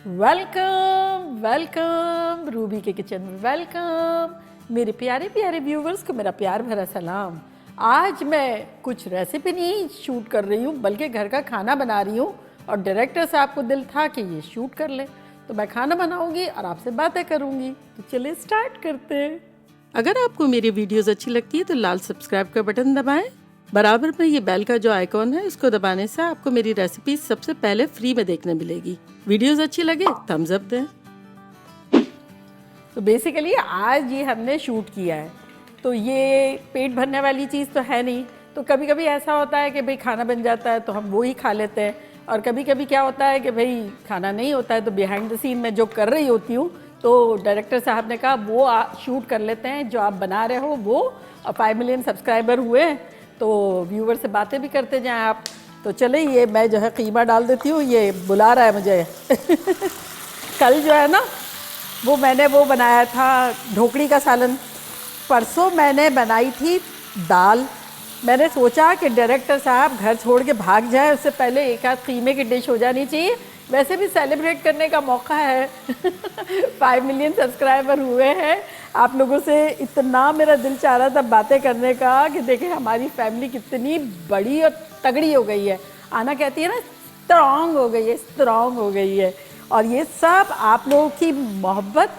Welcome welcome Ruby के kitchen में welcome. मेरे प्यारे प्यारे व्यूवर्स को मेरा प्यार भरा सलाम। आज मैं कुछ रेसिपी नहीं शूट कर रही हूँ बल्कि घर का खाना बना रही हूँ और डायरेक्टर साहब को दिल था कि ये शूट कर ले, तो मैं खाना बनाऊंगी और आपसे बातें करूंगी। तो चलिए स्टार्ट करते हैं। अगर आपको मेरी वीडियोस अच्छी लगती है तो लाल सब्सक्राइब का बटन दबाएं। बराबर में ये बेल का जो आइकॉन है इसको दबाने से आपको मेरी रेसिपी सबसे पहले फ्री में देखने मिलेगी। वीडियोस अच्छी लगे थम्स अप दें। तो बेसिकली आज ये हमने शूट किया है, तो ये पेट भरने वाली चीज़ तो है नहीं। तो कभी कभी ऐसा होता है कि भाई खाना बन जाता है तो हम वो ही खा लेते हैं, और कभी कभी क्या होता है कि भाई खाना नहीं होता है तो बिहाइंड द सीन में जो कर रही होती हूँ तो डायरेक्टर साहब ने कहा वो शूट कर लेते हैं जो आप बना रहे हो वो। और 5 मिलियन सब्सक्राइबर हुए तो व्यूवर से बातें भी करते जाएं आप। तो चले ये मैं जो है कीमा डाल देती हूँ, ये बुला रहा है मुझे कल जो है ना वो मैंने वो बनाया था ढोकड़ी का सालन, परसों मैंने बनाई थी दाल। मैंने सोचा कि डायरेक्टर साहब घर छोड़ के भाग जाए उससे पहले एक आध कीमे की डिश हो जानी चाहिए, वैसे भी सेलिब्रेट करने का मौका है 5 मिलियन सब्सक्राइबर हुए हैं। आप लोगों से इतना मेरा दिल चाह रहा था बातें करने का कि देखें हमारी फैमिली कितनी बड़ी और तगड़ी हो गई है। आना कहती है ना स्ट्रॉन्ग हो गई है, स्ट्रॉन्ग हो गई है। और ये सब आप लोगों की मोहब्बत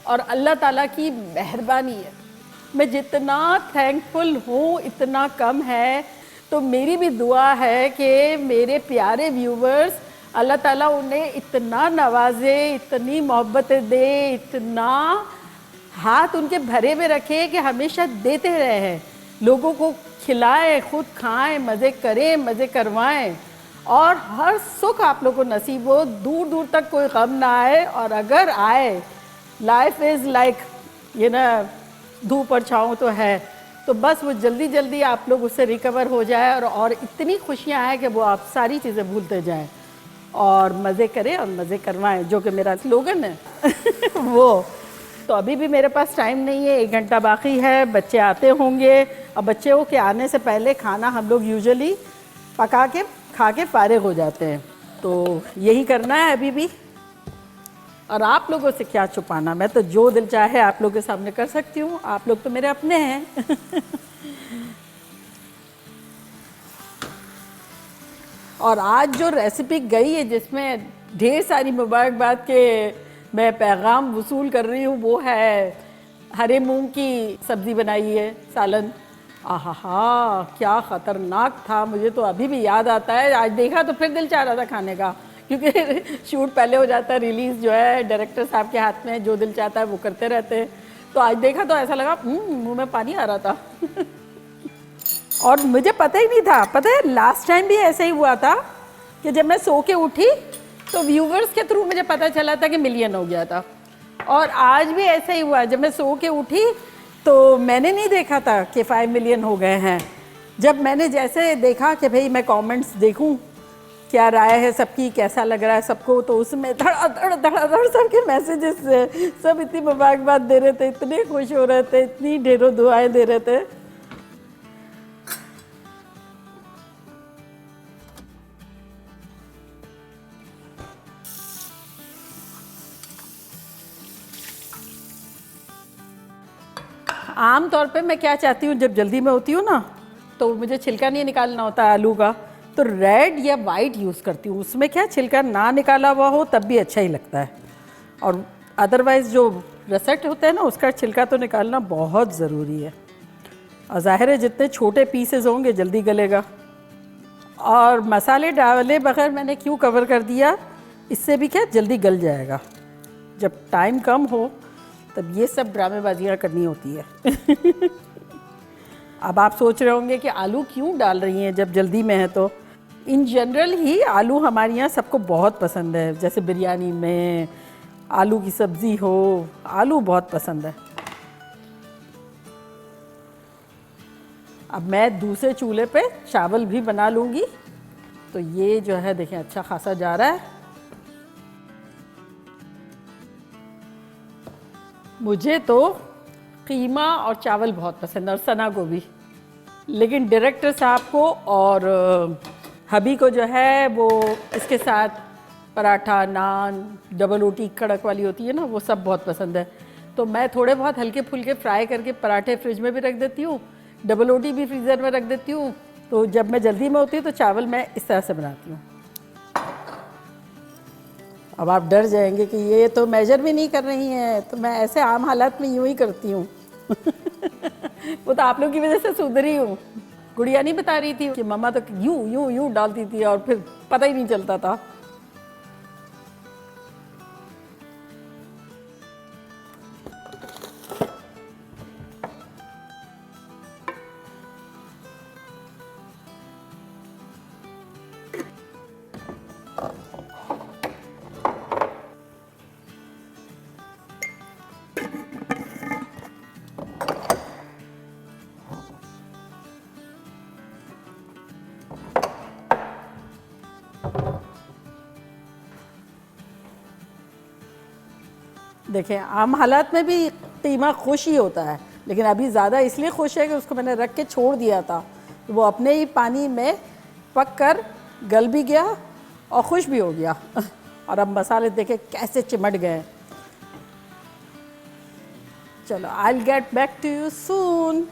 और अल्लाह ताला की मेहरबानी है। मैं जितना थैंकफुल हूँ इतना कम है। तो मेरी भी दुआ है कि मेरे प्यारे व्यूवर्स अल्लाह ताला उन्हें इतना नवाजे, इतनी मोहब्बतें दे, इतना हाथ उनके भरे में रखे कि हमेशा देते रहे, लोगों को खिलाएं, खुद खाएं, मज़े करें, मज़े करवाएं और हर सुख आप लोगों को नसीब हो, दूर दूर तक कोई गम ना आए। और अगर आए, लाइफ इज़ लाइक ये ना धूप और छाँव तो है, तो बस वो जल्दी जल्दी आप लोग उससे रिकवर हो जाए और इतनी खुशियाँ आए कि वो आप सारी चीज़ें भूलते जाएं और मज़े करें और मज़े करवाएं, जो कि मेरा स्लोगन है वो। तो अभी भी मेरे पास टाइम नहीं है, 1 घंटा बाकी है, बच्चे आते होंगे और बच्चों के आने से पहले खाना हम लोग यूजुअली पका के खा के फारिग हो जाते हैं। तो यही करना है अभी भी। और आप लोगों से क्या छुपाना, मैं तो जो दिल चाहे आप लोगों के सामने कर सकती हूँ, आप लोग तो मेरे अपने हैं और आज जो रेसिपी गई है जिसमें ढेर सारी मुबारकबाद के मैं पैगाम वसूल कर रही हूँ, वो है हरे मूंग की सब्ज़ी बनाई है, सालन। आहा क्या ख़तरनाक था, मुझे तो अभी भी याद आता है। आज देखा तो फिर दिल चाह रहा था खाने का, क्योंकि शूट पहले हो जाता है, रिलीज़ जो है डायरेक्टर साहब के हाथ में, जो दिल चाहता है वो करते रहते हैं। तो आज देखा तो ऐसा लगा मुँह में पानी आ रहा था और मुझे पता ही नहीं था। पता है लास्ट टाइम भी ऐसे ही हुआ था कि जब मैं सो के उठी तो व्यूवर्स के थ्रू मुझे पता चला था कि मिलियन हो गया था, और आज भी ऐसा ही हुआ। जब मैं सो के उठी तो मैंने नहीं देखा था कि 5 मिलियन हो गए हैं। जब मैंने जैसे देखा कि भाई मैं कमेंट्स देखूं क्या राय है सबकी, कैसा लग रहा है सबको, तो उसमें धड़ सबके मैसेजेस सब इतनी मुबारकबाद दे रहे थे, इतने खुश हो रहे थे, इतनी ढेरों दुआएं दे रहे थे। आम तौर पे मैं क्या चाहती हूँ, जब जल्दी में होती हूँ ना तो मुझे छिलका नहीं निकालना होता आलू का, तो रेड या वाइट यूज़ करती हूँ। उसमें क्या छिलका ना निकाला हुआ हो तब भी अच्छा ही लगता है, और अदरवाइज़ जो रसट होता है ना उसका छिलका तो निकालना बहुत ज़रूरी है। और ज़ाहिर है जितने छोटे पीसेस होंगे जल्दी गलेगा। और मसाले डाले बगैर मैंने क्यों कवर कर दिया, इससे भी क्या जल्दी गल जाएगा। जब टाइम कम हो तब ये सब ड्रामेबाजियाँ करनी होती है अब आप सोच रहे होंगे कि आलू क्यों डाल रही हैं जब जल्दी में है। तो इन जनरल ही आलू हमारे यहाँ सबको बहुत पसंद है, जैसे बिरयानी में आलू की सब्ज़ी हो, आलू बहुत पसंद है। अब मैं दूसरे चूल्हे पे चावल भी बना लूँगी। तो ये जो है देखें अच्छा खासा जा रहा है। मुझे तो कीमा और चावल बहुत पसंद है और सना को भी, लेकिन डायरेक्टर साहब को और हबी को जो है वो इसके साथ पराठा, नान, डबल रोटी कड़क वाली होती है ना, वो सब बहुत पसंद है। तो मैं थोड़े बहुत हल्के फुल्के फ्राई करके पराठे फ्रिज में भी रख देती हूँ, डबल रोटी भी फ्रीज़र में रख देती हूँ। तो जब मैं जल्दी में होती हूँ तो चावल मैं इस तरह से बनाती हूँ। अब आप डर जाएंगे कि ये तो मेजर भी नहीं कर रही हैं, तो मैं ऐसे आम हालात में यूँ ही करती हूँ। वो तो आप लोग की वजह से सुधरी हूँ। गुड़िया नहीं बता रही थी कि मम्मा तो यूँ यूँ यूँ डालती थी और फिर पता ही नहीं चलता था। देखें, आम हालात में भी कीमा खुश ही होता है, लेकिन अभी ज़्यादा इसलिए खुश है कि उसको मैंने रख के छोड़ दिया था, तो वो अपने ही पानी में पक कर गल भी गया और खुश भी हो गया। और अब मसाले देखें कैसे चिमट गए। चलो, I will get back to you soon.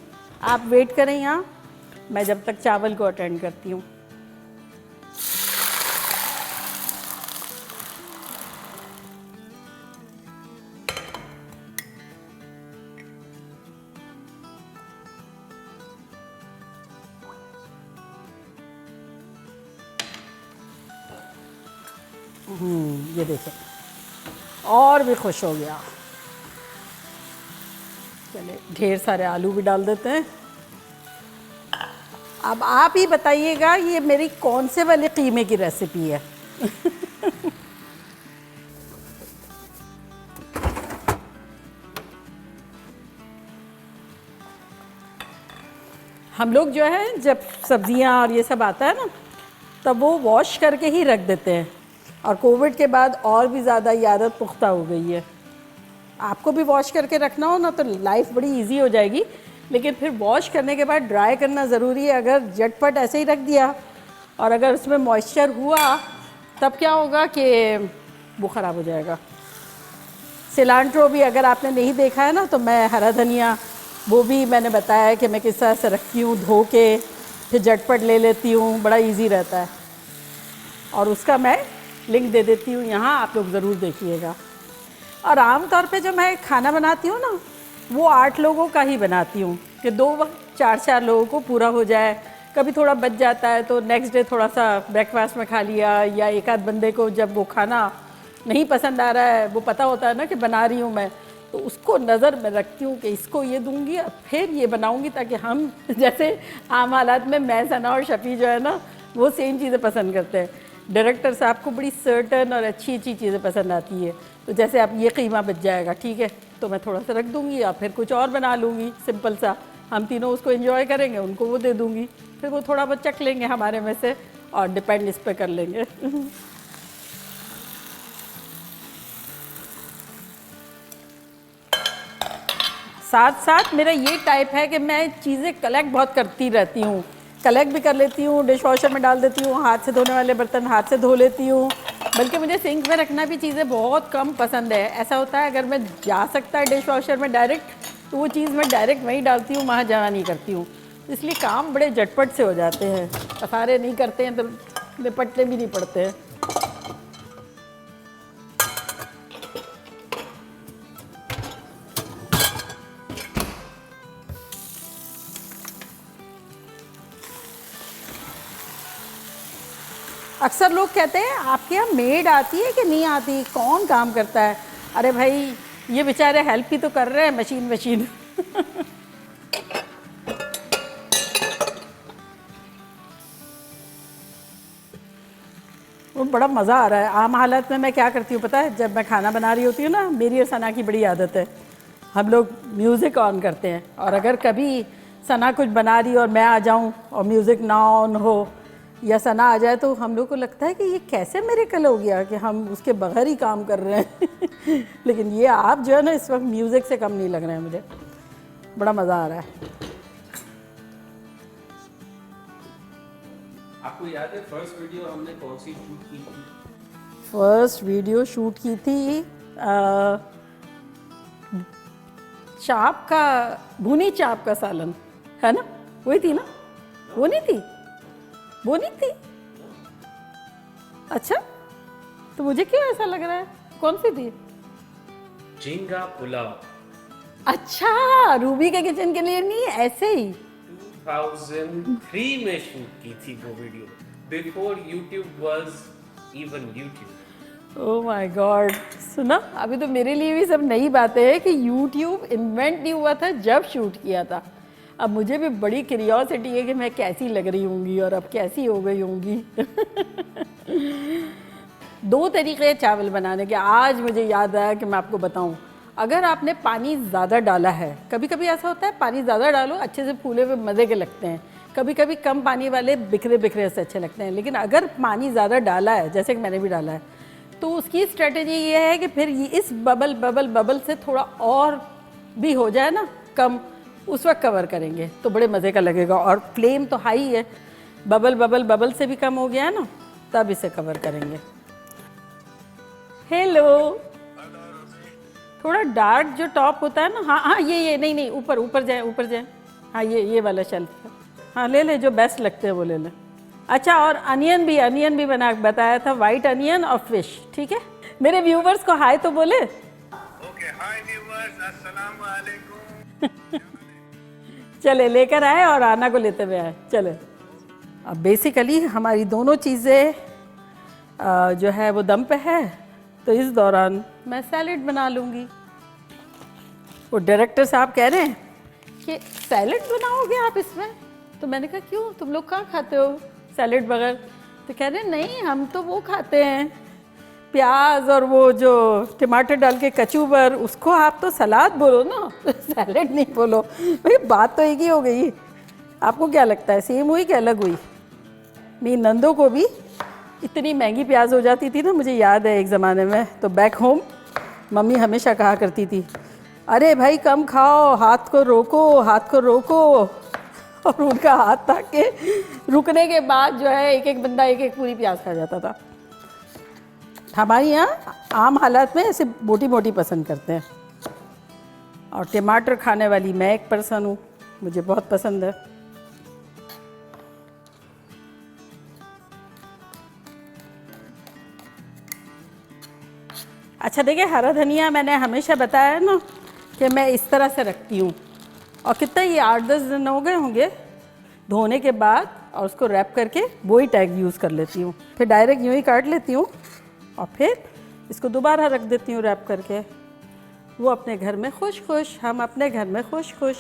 आप वेट करें यहाँ, मैं जब तक चावल को अटेंड करती हूँ। ये देखें और भी खुश हो गया। चले, ढेर सारे आलू भी डाल देते हैं। अब आप ही बताइएगा ये मेरी कौन से वाले कीमे की रेसिपी है। हम लोग जो है जब सब्जियां और ये सब आता है ना, तब वो वॉश करके ही रख देते हैं। और कोविड के बाद और भी ज़्यादा ये आदत पुख्ता हो गई है। आपको भी वॉश करके रखना हो ना तो लाइफ बड़ी इजी हो जाएगी, लेकिन फिर वॉश करने के बाद ड्राई करना ज़रूरी है। अगर झटपट ऐसे ही रख दिया और अगर उसमें मॉइस्चर हुआ, तब क्या होगा कि वो ख़राब हो जाएगा। सिलांट्रो भी अगर आपने नहीं देखा है ना, तो मैं हरा धनिया वो भी मैंने बताया है कि मैं किस तरह से रखती हूँ, धो के फिर झटपट ले लेती हूँ, बड़ा इजी रहता है। और उसका मैं लिंक दे देती हूँ यहाँ, आप लोग ज़रूर देखिएगा। और आम तौर पे जो मैं खाना बनाती हूँ ना, वो 8 लोगों का ही बनाती हूँ कि 2 वक्त 4-4 लोगों को पूरा हो जाए। कभी थोड़ा बच जाता है तो नेक्स्ट डे थोड़ा सा ब्रेकफास्ट में खा लिया, या एक आध बंदे को जब वो खाना नहीं पसंद आ रहा है, वो पता होता है ना कि बना रही हूँ मैं, तो उसको नज़र में रखती हूँ कि इसको ये दूंगी और फिर ये बनाऊंगी, ताकि हम जैसे आम हालात में मैं, सना और शफ़ी जो है ना, वो सेम चीज़ें पसंद करते हैं। डायरेक्टर साहब को बड़ी सर्टन और अच्छी अच्छी चीज़ें पसंद आती है। तो जैसे अब ये कीमा बच जाएगा, ठीक है, तो मैं थोड़ा सा रख दूँगी या फिर कुछ और बना लूँगी सिंपल सा। हम तीनों उसको एंजॉय करेंगे, उनको वो दे दूँगी, फिर वो थोड़ा बहुत चख लेंगे हमारे में से और डिपेंड इस पर कर लेंगे। साथ साथ मेरा ये टाइप है कि मैं चीज़ें कलेक्ट बहुत करती रहती हूँ। कलेक्ट भी कर लेती हूँ, डिश वॉशर में डाल देती हूँ, हाथ से धोने वाले बर्तन हाथ से धो लेती हूँ। बल्कि मुझे सिंक में रखना भी चीज़ें बहुत कम पसंद है। ऐसा होता है अगर मैं जा सकता है डिश वॉशर में डायरेक्ट, तो वो चीज़ मैं डायरेक्ट वहीं डालती हूँ, वहाँ जमा नहीं करती हूँ। इसलिए काम बड़े झटपट से हो जाते हैं, सफारे नहीं करते हैं तो निपटने भी नहीं पड़ते हैं। अक्सर लोग कहते हैं आपके यहाँ मेड आती है कि नहीं आती, कौन काम करता है? अरे भाई, ये बेचारे हेल्प ही तो कर रहे हैं, मशीन मशीन। वो बड़ा मज़ा आ रहा है। आम हालत में मैं क्या करती हूँ पता है, जब मैं खाना बना रही होती हूँ ना, मेरी और सना की बड़ी आदत है, हम लोग म्यूज़िक ऑन करते हैं। और अगर कभी सना कुछ बना रही और मैं आ जाऊँ और म्यूज़िक ना ऑन हो या सना आ जाए, तो हम लोग को लगता है कि ये कैसे मिरेकल हो गया कि हम उसके बगैर ही काम कर रहे हैं। लेकिन ये आप जो है ना, इस वक्त म्यूज़िक से कम नहीं लग रहे हैं मुझे, बड़ा मज़ा आ रहा है। आपको याद है फर्स्ट वीडियो हमने कौन सी शूट की थी? फर्स्ट वीडियो शूट की थी चाप का, भुनी चाप का सालन, है ना? वही थी ना? वो नहीं थी? वो नहीं थी? अच्छा, तो मुझे क्यों ऐसा लग रहा है? कौन सी थी? झींगा पुलाव। अच्छा, रूबी के किचन के लिए नहीं, ऐसे ही 2003 में शूट की थी वो video, before YouTube was even YouTube. Oh my God, सुना? अभी तो मेरे लिए भी सब नई बातें हैं कि यूट्यूब इन्वेंट नहीं हुआ था जब शूट किया था। अब मुझे भी बड़ी क्यूरियोसिटी है कि मैं कैसी लग रही होंगी और अब कैसी हो गई होंगी। 2 तरीके हैं चावल बनाने के, आज मुझे याद आया कि मैं आपको बताऊं। अगर आपने पानी ज़्यादा डाला है, कभी कभी ऐसा होता है पानी ज़्यादा डालो अच्छे से फूले हुए मज़े के लगते हैं, कभी कभी कम पानी वाले बिखरे बिखरे से अच्छे लगते हैं। लेकिन अगर पानी ज़्यादा डाला है, जैसे कि मैंने भी डाला है, तो उसकी स्ट्रेटेजी ये है कि फिर ये इस बबल बबल बबल से थोड़ा और भी हो जाए ना कम, उस वक्त कवर करेंगे तो बड़े मज़े का लगेगा। और फ्लेम तो हाई है, बबल बबल बबल से भी कम हो गया है ना, तब इसे कवर करेंगे। हेलो, थोड़ा डार्क जो टॉप होता है ना, हाँ हाँ ये नहीं नहीं, ऊपर ऊपर जाए, ऊपर जाए, हाँ ये वाला शेल्फ है, हाँ ले ले, जो बेस्ट लगते हैं वो ले ले। अच्छा, और अनियन भी बना बताया था, वाइट अनियन और फिश, ठीक है? मेरे व्यूवर्स को हाय तो बोले। ओके, हाय व्यूअर्स, अस्सलाम वालेकुम। चले लेकर आए और आना को लेते हुए आए, चले। अब बेसिकली हमारी दोनों चीज़ें जो है वो दम पे है, तो इस दौरान मैं सैलेड बना लूँगी। वो डायरेक्टर साहब कह रहे हैं कि सैलेड बनाओगे आप इसमें? तो मैंने कहा क्यों, तुम लोग कहाँ खाते हो सैलेड बगैर? तो कह रहे हैं नहीं, हम तो वो खाते हैं प्याज और वो जो टमाटर डाल के कचूबर, उसको आप तो सलाद बोलो ना, सैलेड नहीं बोलो। भाई बात तो एक ही हो गई। आपको क्या लगता है सेम हुई कि अलग हुई? मेरी नंदों को भी इतनी महंगी प्याज हो जाती थी ना, मुझे याद है एक ज़माने में, तो बैक होम मम्मी हमेशा कहा करती थी, अरे भाई कम खाओ, हाथ को रोको, हाथ को रोको। और उनका हाथ था के रुकने के बाद जो है एक एक बंदा एक एक पूरी प्याज खा जाता था। हमारे यहाँ आम हालात में ऐसे मोटी मोटी पसंद करते हैं। और टमाटर खाने वाली मैं एक पर्सन हूँ, मुझे बहुत पसंद है। अच्छा देखिए, हरा धनिया मैंने हमेशा बताया है ना कि मैं इस तरह से रखती हूँ, और कितना ये 8-10 दिन हो गए होंगे धोने के बाद, और उसको रैप करके वही टैग यूज़ कर लेती हूँ। फिर डायरेक्ट यूँ ही काट लेती हूँ और फिर इसको दोबारा रख देती हूँ रैप करके। वो अपने घर में खुश खुश, हम अपने घर में खुश खुश।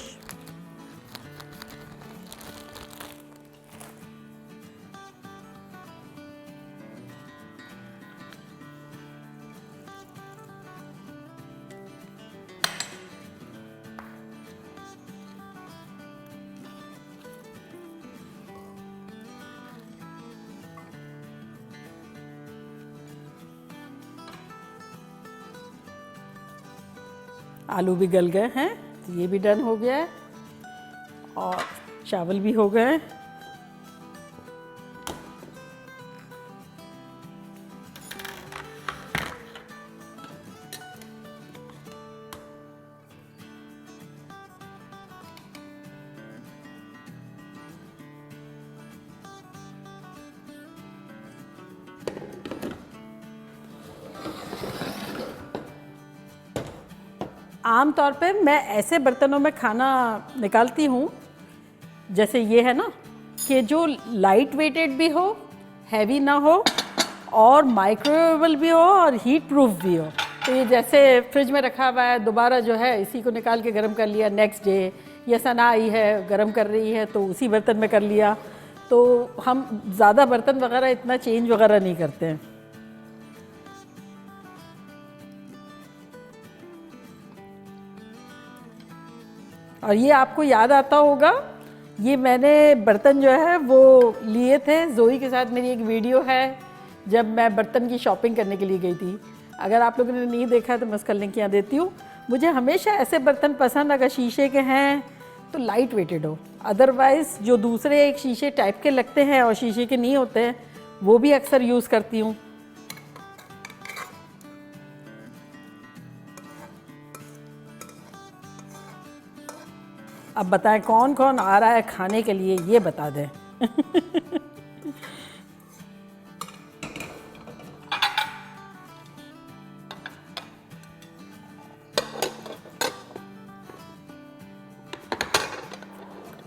आलू भी गल गए हैं, तो ये भी डन हो गया है, और चावल भी हो गए। आम तौर पे मैं ऐसे बर्तनों में खाना निकालती हूँ, जैसे ये है ना, कि जो लाइट वेटेड भी हो, हैवी ना हो, और माइक्रोवेबल भी हो, और हीट प्रूफ भी हो। तो ये जैसे फ्रिज में रखा हुआ है, दोबारा जो है इसी को निकाल के गर्म कर लिया नेक्स्ट डे, या सना आई है गर्म कर रही है तो उसी बर्तन में कर लिया। तो हम ज़्यादा बर्तन वगैरह इतना चेंज वगैरह नहीं करते हैं। और ये आपको याद आता होगा, ये मैंने बर्तन जो है वो लिए थे, जोई के साथ मेरी एक वीडियो है जब मैं बर्तन की शॉपिंग करने के लिए गई थी। अगर आप लोगों ने नहीं देखा तो मैं उसका लिंक यहाँ देती हूँ। मुझे हमेशा ऐसे बर्तन पसंद, अगर शीशे के हैं तो लाइट वेटेड हो, अदरवाइज़ जो दूसरे एक शीशे टाइप के लगते हैं और शीशे के नहीं होते हैं, वो भी अक्सर यूज़ करती हूँ। अब बताएं कौन कौन आ रहा है खाने के लिए, ये बता दें।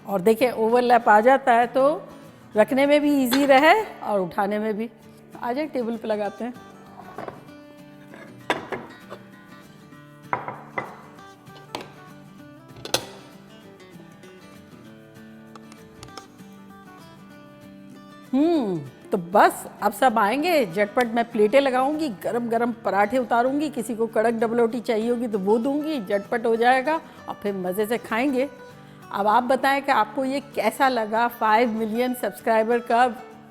और देखिए ओवरलैप आ जाता है तो रखने में भी इजी रहे और उठाने में भी। आ जाए टेबल पे लगाते हैं। तो बस अब सब आएंगे, झटपट मैं प्लेटें लगाऊंगी, गरम गरम पराठे उतारूंगी, किसी को कड़क डबल रोटी चाहिए होगी तो वो दूंगी, झटपट हो जाएगा और फिर मज़े से खाएंगे। अब आप बताएं कि आपको ये कैसा लगा 5 मिलियन सब्सक्राइबर का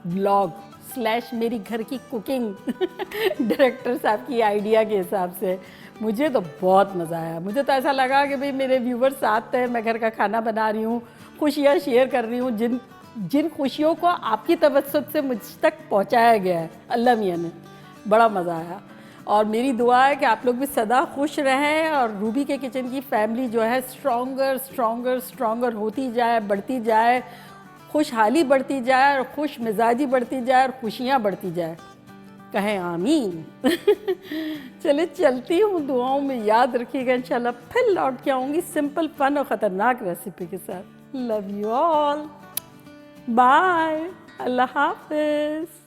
व्लॉग / मेरी घर की कुकिंग डायरेक्टर साहब की आइडिया के हिसाब से। मुझे तो बहुत मज़ा आया। मुझे तो ऐसा लगा कि भाई मेरे व्यूवर्स साथ हैं, मैं घर का खाना बना रही हूँ, खुशियाँ शेयर कर रही हूँ, जिन खुशियों को आपकी तवज्जुह से मुझ तक पहुँचाया गया है अल्लाह मियाँ ने। बड़ा मज़ा आया और मेरी दुआ है कि आप लोग भी सदा खुश रहें और रूबी के किचन की फैमिली जो है स्ट्रॉन्गर होती जाए, बढ़ती जाए, खुशहाली बढ़ती जाए और खुश मिजाजी बढ़ती जाए और खुशियाँ बढ़ती जाए। कहें आमीन। चले चलती हूँ, दुआओं में याद रखिएगा। इंशाल्लाह फिर लौट के आऊँगी सिंपल फन और ख़तरनाक रेसिपी के साथ। लव यू ऑल, बाय, अल्लाह हाफिज़।